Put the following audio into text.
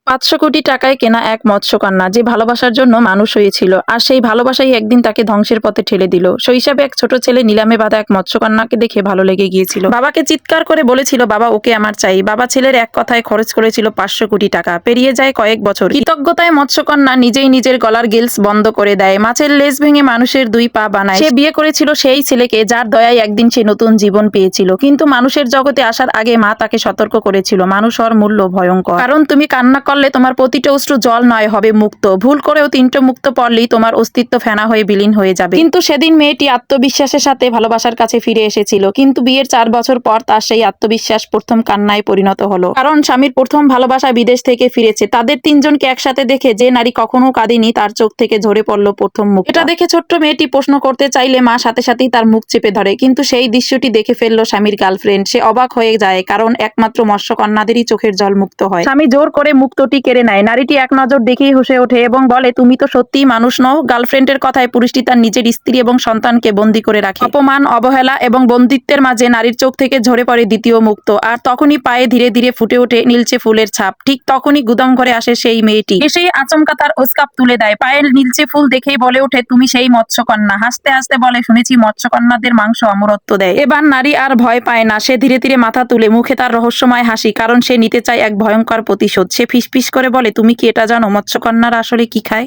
৫০০ কোটি টাকায় কেনা এক মৎস্যকন্যা যে ভালোবাসার জন্য মানুষ হয়েছিল, আর সেই ভালোবাসাই একদিন তাকে ধ্বংসের পথে ঠেলে দিল। শৈশবে এক ছোট ছেলে নিলামে বাঁধা এক মৎস্যকন্যাকে দেখে ভালো লেগে গিয়েছিল। বাবাকে চিৎকার করে বলেছিল, বাবা ওকে আমার চাই। বাবা ছেলের এক কথায় খরচ করেছিল ৫০০ কোটি টাকা। পেরিয়ে যায় কয়েক বছর। কৃতজ্ঞতায় মৎস্যকন্যা নিজেই নিজের গলার গিলস বন্ধ করে দেয়, মাছের লেজ ভেঙে মানুষের দুই পা বানায়। সে বিয়ে করেছিল সেই ছেলেকে যার দয়ায় একদিন সে নতুন জীবন পেয়েছিল। কিন্তু মানুষের জগতে আসার আগে মা তাকে সতর্ক করেছিল, মানুষ হওয়ার মূল্য ভয়ঙ্কর। কারণ তুমি কান্না করলে তোমার প্রতিটা অশ্রু জল নয়, হবে মুক্ত। ভুল করেও ৩টে মুক্ত পড়লেই তোমার অস্তিত্ব ফেনা হয়ে বিলীন হয়ে যাবে। কিন্তু সেদিন মেয়েটি আত্মবিশ্বাসের সাথে ভালোবাসার কাছে ফিরে এসেছিল। কিন্তু বিয়ের ৪ বছর পর তার সেই আত্মবিশ্বাস প্রথম কান্নায় পরিণত হলো। কারণ স্বামীর প্রথম ভালোবাসা বিদেশ থেকে ফিরেছে। তাদের ৩জনকে একসাথে দেখে যে নারী কখনো কাঁদেনি, তার চোখ থেকে ঝরে পড়লো প্রথম মুখ। এটা দেখে ছোট্ট মেয়েটি প্রশ্ন করতে চাইলে মা সাথে সাথেই তার মুখ চেপে ধরে। কিন্তু সেই দৃশ্যটি দেখে ফেললো স্বামীর গার্লফ্রেন্ড। সে অবাক হয়ে যায়, কারণ একমাত্র মৎস্যকন্যাদেরই চোখের জল মুক্ত হয়। স্বামী জোর করে মুক্তটি কেড়ে নেয়। নারীটি এক নজর দেখেই হেসে ওঠে এবং বলে, তুমি তো সত্যিই মানুষ নও। গার্লফ্রেন্ডের কথায় পুরুষটি তার নিজের স্ত্রী এবং সন্তানকে বন্দী করে রাখে। অপমান, অবহেলা এবং বন্দিত্বের মাঝে নারীর চোখ থেকে ঝরে পড়ে দ্বিতীয় মুক্ত। আর তখনই পায়ে ধীরে ধীরে ফুটে ওঠে নীলচে ফুলের ছাপ। ঠিক তখনই গুদাম ঘরে আসে সেই মেয়েটি। এসেই আচমকা তার ওস্কাপ তুলে দেয়। পায়ের নীলচে ফুল দেখেই বলে ওঠে, তুমি সেই মৎস্যকন্যা। হাসতে হাসতে বলে, শুনেছি মৎস্যকন্যাদের মাংস অমরত্ব দেয়। এবার নারী আর ভয় পায় না। সে ধীরে ধীরে মাথা তুলে, মুখে তার রহস্যময় হাসি, কারণ সে নিতে চায় এক ভয়ঙ্কর প্রতিশোধ। সে ফিসফিস করে বলে, তুমি কি এটা জানো মৎস্যকন্যারা আসলে কি খায়?